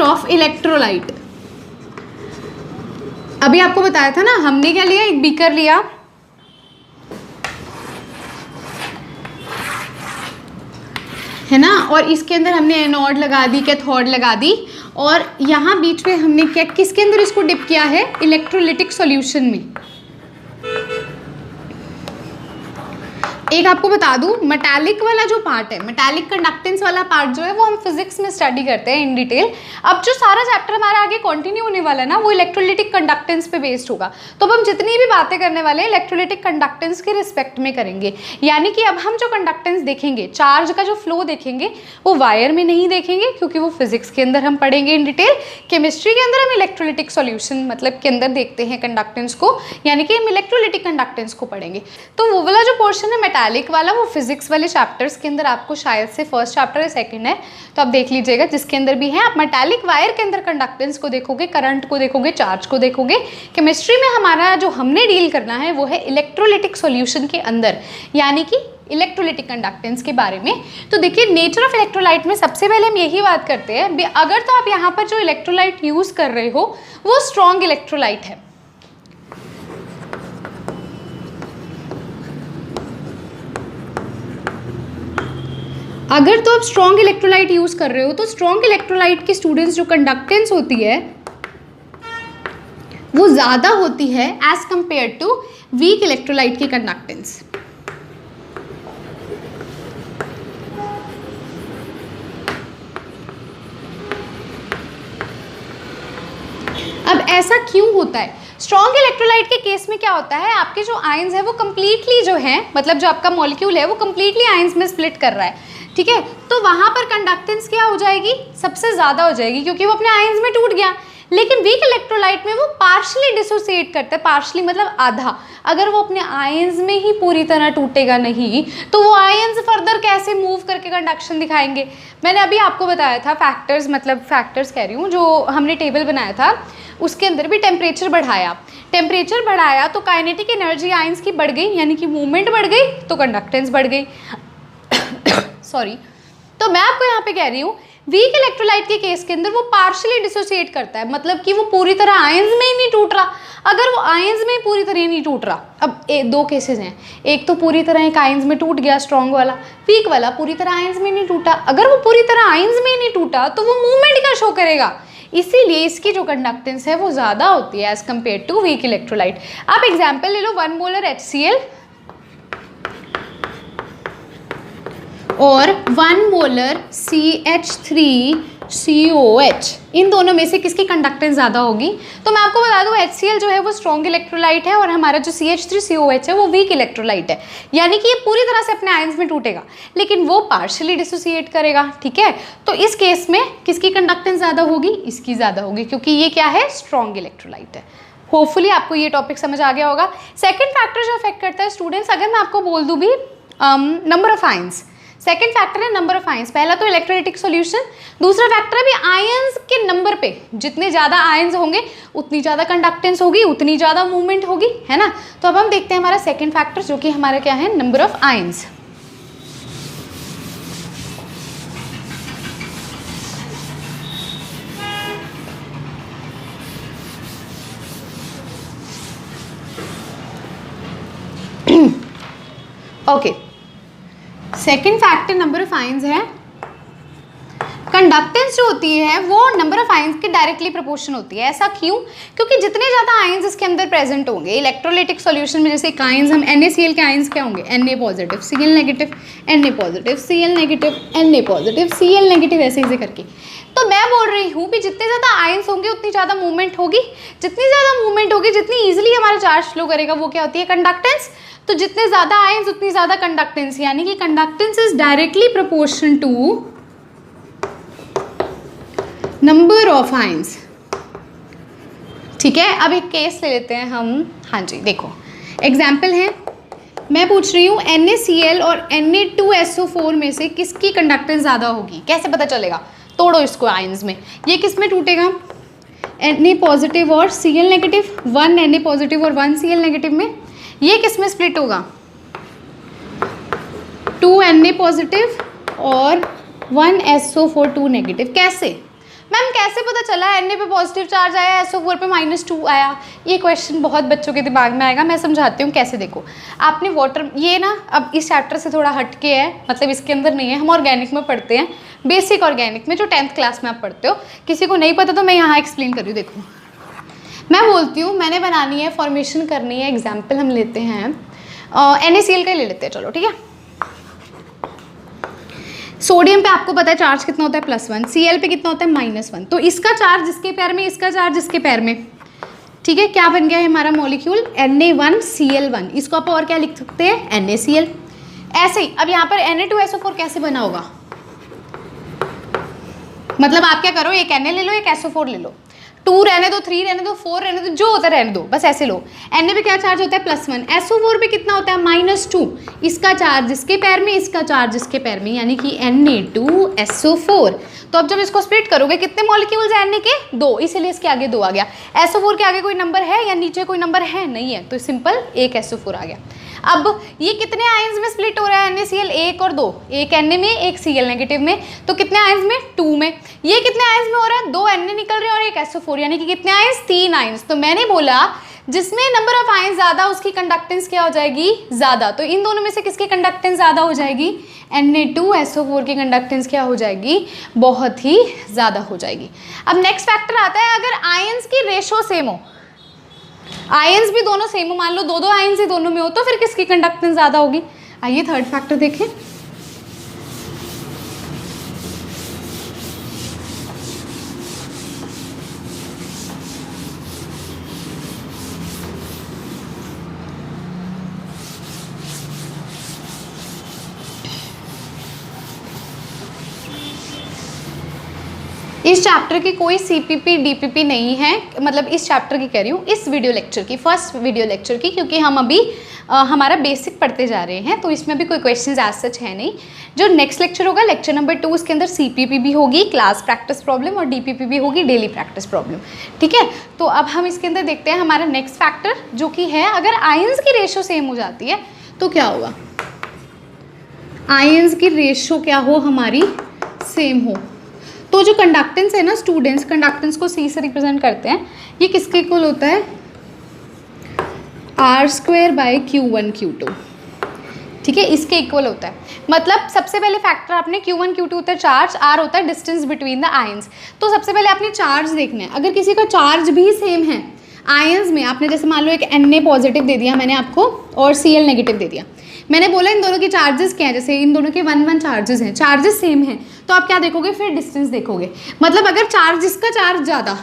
ऑफ इलेक्ट्रोलाइट। अभी आपको बताया था ना, हमने क्या लिया, एक बीकर लिया, है ना, और इसके अंदर हमने एनोड लगा दी, कैथोड लगा दी, और यहाँ बीच में हमने क्या, किसके अंदर इसको डिप किया है, इलेक्ट्रोलिटिक सॉल्यूशन में। एक आपको बता दूं, मेटालिक वाला जो पार्ट है, मेटालिक कंडक्टेंस वाला पार्ट जो है वो हम फिजिक्स में स्टडी करते हैं इन डिटेल। अब जो सारा चैप्टर हमारा आगे कंटिन्यू होने वाला है ना, वो इलेक्ट्रोलिटिक कंडक्टेंस पे बेस्ड होगा। तो अब हम जितनी भी बातें करने वाले हैं इलेक्ट्रोलिटिक कंडक्टेंस के रिस्पेक्ट में करेंगे। यानी कि अब हम जो कंडक्टेंस देखेंगे, चार्ज का जो फ्लो देखेंगे, वो वायर में नहीं देखेंगे, क्योंकि वो फिजिक्स के अंदर हम पढ़ेंगे इन डिटेल। केमिस्ट्री के अंदर हम इलेक्ट्रोलिटिक सॉल्यूशन मतलब के अंदर देखते हैं कंडक्टेंस को, यानी कि हम इलेक्ट्रोलिटिक कंडक्टेंस को पढ़ेंगे। तो वो वाला जो पोर्शन है मेटालिक वाला, वो फिजिक्स वाले चैप्टर्स के अंदर आपको शायद से फर्स्ट चैप्टर या सेकंड है, तो आप देख लीजिएगा जिसके अंदर भी है। आप मेटालिक वायर के अंदर कंडक्टेंस को देखोगे, करंट को देखोगे, चार्ज को देखोगे। केमिस्ट्री में हमारा जो हमने डील करना है वो है इलेक्ट्रोलिटिक सॉल्यूशन के अंदर, यानी कि इलेक्ट्रोलिटिक कंडक्टेंस के बारे में। तो देखिए नेचर ऑफ इलेक्ट्रोलाइट में सबसे पहले हम यही बात करते हैं, अगर तो आप यहाँ पर जो इलेक्ट्रोलाइट यूज कर रहे हो वो स्ट्रॉन्ग इलेक्ट्रोलाइट है, अगर तो आप स्ट्रॉन्ग इलेक्ट्रोलाइट यूज कर रहे हो तो स्ट्रॉन्ग इलेक्ट्रोलाइट की स्टूडेंट्स जो कंडक्टेंस होती है वो ज्यादा होती है as compare to weak electrolyte की कंडक्टेंस। अब ऐसा क्यों होता है? स्ट्रॉन्ग इलेक्ट्रोलाइट के केस में क्या होता है, आपके जो आयंस है वो कंप्लीटली जो है, मतलब जो आपका मॉलिक्यूल है वो कंप्लीटली आयंस में स्प्लिट कर रहा है, ठीक है। तो वहां पर कंडक्टेंस क्या हो जाएगी, सबसे ज्यादा हो जाएगी, क्योंकि वो अपने आयंस में टूट गया। लेकिन वीक इलेक्ट्रोलाइट में वो पार्शली डिसोसिएट करता है, पार्शली मतलब आधा। अगर वो अपने आयंस में ही पूरी तरह टूटेगा नहीं तो वो आयंस फर्दर कैसे मूव करके कंडक्शन दिखाएंगे। मैंने अभी आपको बताया था फैक्टर्स, मतलब फैक्टर्स कह रही हूँ, जो हमने टेबल बनाया था उसके अंदर भी टेम्परेचर बढ़ाया तो काइनेटिक एनर्जी आयंस की बढ़ गई, यानी कि मूवमेंट बढ़ गई तो कंडक्टेंस बढ़ गई। सॉरी, तो मैं आपको यहाँ पे कह रही हूँ वीक इलेक्ट्रोलाइट के केस के अंदर वो पार्शियली डिसोसिएट करता है, मतलब कि वो पूरी तरह आयंस में ही नहीं टूट रहा। अगर वो आयंस में पूरी तरह नहीं टूट रहा, अब दो केसेस हैं, एक तो पूरी तरह एक आयंस में टूट गया स्ट्रॉन्ग वाला, वीक वाला पूरी तरह आयंस में नहीं टूटा। अगर वो पूरी तरह आयंस में ही नहीं टूटा तो वो मूवमेंट का शो करेगा, इसीलिए इसकी जो कंडक्टेंस है वो ज़्यादा होती है as compare to weak electrolyte. आप एग्जाम्पल ले लो, 1 मोलर HCl और 1 मोलर CH3 COH, इन दोनों में से किसकी कंडक्टेंस ज़्यादा होगी? तो मैं आपको बता दूं HCl जो है वो स्ट्रॉन्ग इलेक्ट्रोलाइट है और हमारा जो CH3COH है वो वीक इलेक्ट्रोलाइट है, यानी कि ये पूरी तरह से अपने आयंस में टूटेगा लेकिन वो पार्शियली डिसोसिएट करेगा, ठीक है। तो इस केस में किसकी कंडक्टेंस ज़्यादा होगी? इसकी ज़्यादा होगी, क्योंकि ये क्या है? स्ट्रॉन्ग इलेक्ट्रोलाइट है। होपफुली आपको ये टॉपिक समझ आ गया होगा। सेकेंड फैक्टर जो अफेक्ट करता है स्टूडेंट्स, अगर मैं आपको बोल दूँ भी number of ions, second factor है नंबर ऑफ आयंस। पहला तो इलेक्ट्रोलाइटिक सॉल्यूशन, दूसरा फैक्टर है भी आयंस के नंबर पे, जितने ज़्यादा आयंस होंगे उतनी ज़्यादा कंडक्टेंस होगी, उतनी ज़्यादा मूवमेंट होगी, है ना। तो अब हम देखते हैं हमारा सेकेंड फैक्टर जो कि हमारा क्या है? Number of ions. Okay, second factor number of ions है। कंडक्टेंस जो होती है वो नंबर ऑफ आयंस के डायरेक्टली प्रोपोर्शन होती है। ऐसा क्यों? क्योंकि जितने ज़्यादा आयंस इसके अंदर प्रेजेंट होंगे इलेक्ट्रोलाइटिक सॉल्यूशन में, जैसे आयंस हम NaCl के आयंस क्या होंगे? Na positive, Cl negative, Na positive, Cl negative, Na positive, Cl negative, ऐसे ऐसे करके। तो मैं बोल रही हूँ कि जितने ज़्यादा आयंस होंगे उतनी ज़्यादा मूवमेंट होगी, जितनी ज़्यादा मूवमेंट होगी, जितनी ईजिली हमारा चार्ज फ्लो करेगा, वो क्या होती है? कंडक्टेंस। तो जितने ज़्यादा आयंस उतनी ज़्यादा कंडक्टेंस, यानी कि conductance is directly proportion to number of ions, ठीक है। अब एक केस ले लेते हैं हम। हाँ जी, देखो एग्जाम्पल है, मैं पूछ रही हूँ NaCl और Na2SO4 में से किसकी कंडक्टेंस ज़्यादा होगी? कैसे पता चलेगा? तोड़ो इसको आयंस में। ये किस में टूटेगा? Na पॉजिटिव और Cl नेगेटिव, 1 Na पॉजिटिव और 1 Cl नेगेटिव में। ये किस में स्प्लिट होगा? 2 Na पॉजिटिव और 1 SO4 2 नेगेटिव। कैसे मैम, कैसे पता चला Na पे पॉजिटिव चार्ज आया, SO4 पे -2 आया? ये क्वेश्चन बहुत बच्चों के दिमाग में आएगा, मैं समझाती हूँ कैसे। देखो आपने वाटर, ये ना अब इस चैप्टर से थोड़ा हट के है, मतलब इसके अंदर नहीं है, हम ऑर्गेनिक में पढ़ते हैं, बेसिक ऑर्गेनिक में जो 10th क्लास में आप पढ़ते हो। किसी को नहीं पता तो मैं यहाँ एक्सप्लेन कर रही हूँ। देखो मैं बोलती हूँ मैंने बनानी है, फॉर्मेशन करनी है, एग्जाम्पल हम लेते हैं NaCl का ही ले लेते हैं, चलो ठीक है। सोडियम पे आपको पता है चार्ज कितना होता है? +1। Cl पे कितना होता है? -1। तो इसका चार्ज जिसके पैर में, इसका चार्ज जिसके पैर में, ठीक है। क्या बन गया है हमारा मॉलिक्यूल? Na1Cl1। इसको आप और क्या लिख सकते हैं? NaCl। ऐसे ही अब यहाँ पर Na2SO4 कैसे बना होगा? मतलब आप क्या करो, एक Na ले लो, एक SO4 ले लो, 2 रहने दो, 3 रहने दो, 4 रहने दो, जो होता है रहने दो, बस ऐसे लो। Na पे क्या चार्ज होता है? +1। SO4 पे कितना होता है? -2। इसका चार्ज जिसके पैर में, इसका चार्ज जिसके पैर में, यानी कि Na2SO4। तो अब जब इसको स्प्लिट करोगे कितने मॉलिक्यूल्स हैं Na के? 2, इसीलिए इसके आगे 2 आ गया। SO4 के आगे कोई नंबर है या नीचे कोई नंबर है? नहीं है, तो सिंपल एक SO4 आ गया। अब ये कितने आयंस में स्प्लिट हो रहा है NaCl? 1 और 2, एक Na में, एक Cl नेगेटिव में। तो कितने आयंस में? 2 में। ये कितने आयंस में हो रहा है? 2 Na निकल रहे हैं और एक SO4, यानी कि कितने आयंस? 3 आयंस। तो मैंने बोला जिसमें नंबर ऑफ आयंस ज़्यादा उसकी कंडक्टेंस क्या हो जाएगी? ज़्यादा। तो इन दोनों में से किसकी कंडक्टेंस ज़्यादा हो जाएगी? Na2SO4 की कंडक्टेंस क्या हो जाएगी? बहुत ही ज़्यादा हो जाएगी। अब नेक्स्ट फैक्टर आता है, अगर आयंस की रेशो सेम हो, आयंस भी दोनों सेम हो, मान लो 2 आयंस ही दोनों में हो, तो फिर किसकी कंडक्टेंस ज़्यादा होगी? आइए थर्ड फैक्टर देखें। इस चैप्टर की कोई CPP DPP नहीं है, मतलब इस चैप्टर की कह रही हूँ, इस वीडियो लेक्चर की, फर्स्ट वीडियो लेक्चर की, क्योंकि हम अभी हमारा बेसिक पढ़ते जा रहे हैं, तो इसमें भी कोई क्वेश्चंस एज सच है नहीं। जो नेक्स्ट लेक्चर होगा, लेक्चर नंबर 2, उसके अंदर CPP भी होगी, क्लास प्रैक्टिस प्रॉब्लम, और DPP भी होगी, डेली प्रैक्टिस प्रॉब्लम, ठीक है। तो अब हम इसके अंदर देखते हैं हमारा नेक्स्ट फैक्टर जो कि है, अगर आयंस की रेशो सेम हो जाती है तो क्या होगा? आयंस की रेशो क्या हो? हमारी सेम हो, तो जो कंडक्टेंस है ना स्टूडेंट्स, कंडक्टेंस को C से रिप्रेजेंट करते हैं, ये किसके इक्वल होता है? R²/Q1 Q2, ठीक है, इसके इक्वल होता है। मतलब सबसे पहले फैक्टर आपने Q1 Q2 होता है चार्ज, R होता है डिस्टेंस बिटवीन द आयंस। तो सबसे पहले आपने चार्ज देखना है, अगर किसी का चार्ज भी सेम है आयंस में, आपने जैसे मान लो एक Na पॉजिटिव दे दिया मैंने आपको और Cl नेगेटिव दे दिया, मैंने बोला इन दोनों के चार्जेस क्या है, जैसे इन दोनों के 1 1 चार्जेस हैं, चार्जेस सेम हैं, तो आप क्या देखोगे फिर डिस्टेंस देखोगे। मतलब अगर चार्ज, जिसका चार्ज ज़्यादा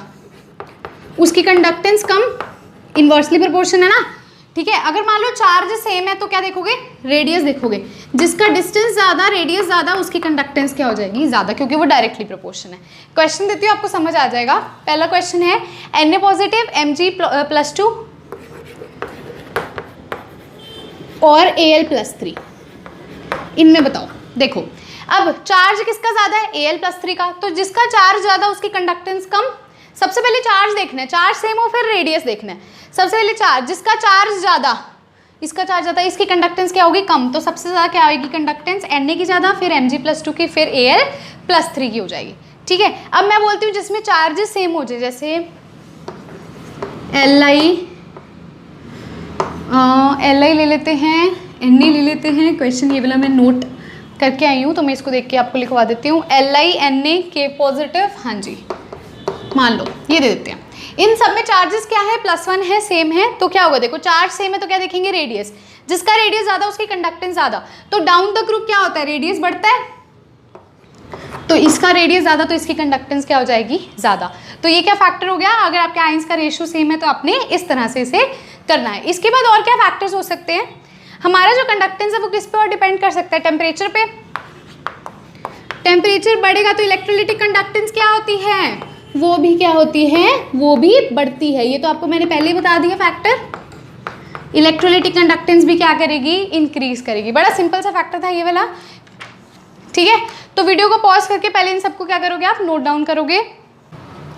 उसकी कंडक्टेंस कम, इन्वर्सली प्रोपोर्शन है ना, ठीक है। अगर मान लो चार्ज सेम है तो क्या देखोगे, रेडियस देखोगे। जिसका डिस्टेंस ज़्यादा, रेडियस ज़्यादा, उसकी कंडक्टेंस क्या हो जाएगी, ज़्यादा, क्योंकि वो डायरेक्टली प्रोपोर्शन है। क्वेश्चन देती हूँ, आपको समझ आ जाएगा। पहला क्वेश्चन है Na पॉजिटिव Mg+2 और Al+3, इनमें बताओ। देखो अब चार्ज किसका ज़्यादा है, Al+3 का, तो जिसका चार्ज ज़्यादा उसकी कंडक्टेंस कम। सबसे पहले चार्ज देखना है, चार्ज सेम हो फिर रेडियस देखना है। सबसे पहले चार्ज, जिसका चार्ज ज़्यादा, इसका चार्ज ज़्यादा, इसकी कंडक्टेंस क्या होगी, कम, तो सबसे ज़्यादा क्या आएगी कंडक्टेंस, Na की ज़्यादा, फिर Mg+2 की, फिर Al+3 की हो जाएगी, ठीक है। अब मैं बोलती हूँ जिसमें चार्जेस सेम हो जाए, जैसे Li ले लेते हैं, Na ले लेते हैं। क्वेश्चन ये वाला मैं नोट करके आई हूँ तो मैं इसको देख के आपको लिखवा देती हूँ। Li Na K पॉजिटिव, हाँ जी, मान लो ये दे देते हैं। इन सब में चार्जेस क्या है, +1 है, सेम है, तो क्या होगा, देखो चार्ज सेम है तो क्या देखेंगे, रेडियस। जिसका रेडियस ज़्यादा उसकी कंडक्टेंस ज़्यादा, तो डाउन द ग्रुप क्या होता है, रेडियस बढ़ता है, तो इसका रेडियस ज़्यादा तो इसकी कंडक्टेंस क्या हो जाएगी, ज़्यादा। तो ये क्या फैक्टर हो गया, अगर आपके आयंस का रेशियो सेम है तो आपने इस तरह से इसे करना है। इसके बाद और क्या फैक्टर्स हो सकते हैं, हमारा जो कंडक्टेंस है वो किस पे और डिपेंड कर सकता है, टेम्परेचर पे। टेम्परेचर बढ़ेगा तो इलेक्ट्रोलिटिक कंडक्टेंस क्या होती है, वो भी क्या होती है, वो भी बढ़ती है। ये तो आपको मैंने पहले ही बता दिया फैक्टर। इलेक्ट्रोलिटिक कंडक्टेंस भी क्या करेगी, इंक्रीज करेगी। बड़ा सिंपल सा फैक्टर था ये वाला, ठीक है। तो वीडियो को पॉज करके पहले इन सबको क्या करोगे, आप नोट डाउन करोगे।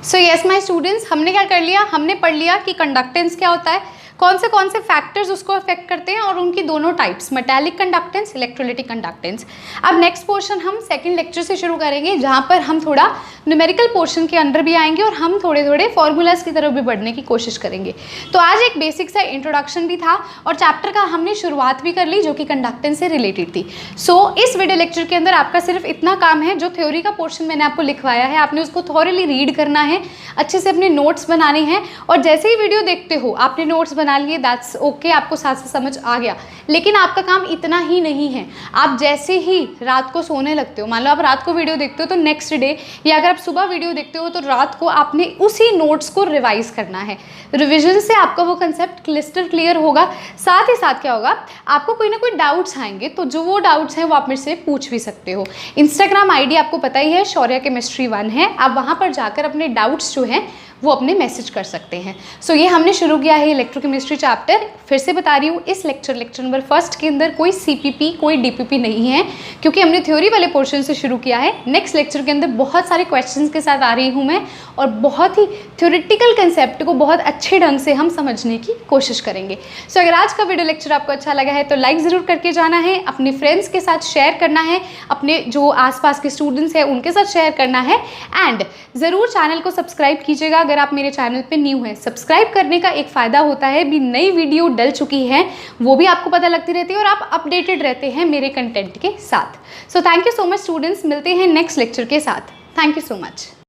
सो यस माय स्टूडेंट्स, हमने क्या कर लिया, हमने पढ़ लिया कि कंडक्टेंस क्या होता है, कौन से फैक्टर्स उसको अफेक्ट करते हैं और उनकी दोनों types, metallic conductance, electrolytic conductance. अब नेक्स्ट पोर्शन हम सेकंड लेक्चर से शुरू करेंगे, जहाँ पर हम थोड़ा न्यूमेरिकल पोर्शन के अंदर भी आएंगे और हम थोड़े थोड़े फॉर्मूलाज की तरफ भी बढ़ने की कोशिश करेंगे। तो आज एक बेसिक सा इंट्रोडक्शन भी था और चैप्टर का हमने शुरुआत भी कर ली जो कि कंडक्टेंस से रिलेटेड थी। सो इस वीडियो लेक्चर के अंदर आपका सिर्फ इतना काम है, जो थ्योरी का पोर्शन मैंने आपको लिखवाया है आपने उसको थॉरली रीड करना है, अच्छे से अपने नोट्स बनाने हैं। और जैसे ही वीडियो देखते हो आपने नोट्स बना लिए, दैट्स ओके, आपको साथ से समझ आ गया। लेकिन आपका काम इतना ही नहीं है, आप जैसे ही रात को सोने लगते हो, मान लो आप रात को वीडियो देखते हो तो नेक्स्ट डे, या अगर आप सुबह वीडियो देखते हो तो रात को आपने उसी नोट्स को रिवाइज करना है। रिविजन से आपका वो कंसेप्ट क्लिस्टर क्लियर होगा। साथ ही साथ क्या होगा, आपको कोई ना कोई डाउट्स आएंगे तो जो वो डाउट्स हैं वो आप मेरे से पूछ भी सकते हो। इंस्टाग्राम आईडी आपको पता ही है, शौर्या केमिस्ट्री 1 है, आप वहाँ पर जाकर अपने डाउट्स जो हैं वो अपने मैसेज कर सकते हैं। सो ये हमने शुरू किया है इलेक्ट्रोकेमिस्ट्री चैप्टर। फिर से बता रही हूँ, इस लेक्चर नंबर 1 के अंदर कोई CPP कोई DPP नहीं है, क्योंकि हमने थ्योरी वाले पोर्शन से शुरू किया है। नेक्स्ट लेक्चर के अंदर बहुत सारे क्वेश्चंस के साथ आ रही हूँ मैं, और बहुत ही थ्योरेटिकल कंसेप्ट को बहुत अच्छे ढंग से हम समझने की कोशिश करेंगे। सो अगर आज का वीडियो लेक्चर आपको अच्छा लगा है तो लाइक ज़रूर करके जाना है, अपने फ्रेंड्स के साथ शेयर करना है, अपने जो आसपास के स्टूडेंट्स हैं उनके साथ शेयर करना है, एंड ज़रूर चैनल को सब्सक्राइब कीजिएगा अगर आप मेरे चैनल पे न्यू हैं। सब्सक्राइब करने का एक फ़ायदा होता है, भी नई वीडियो डल चुकी है वो भी आपको पता लगती रहती है और आप अपडेटेड रहते हैं मेरे कंटेंट के साथ। So thank you so much students, मिलते हैं नेक्स्ट लेक्चर के साथ। Thank you so much.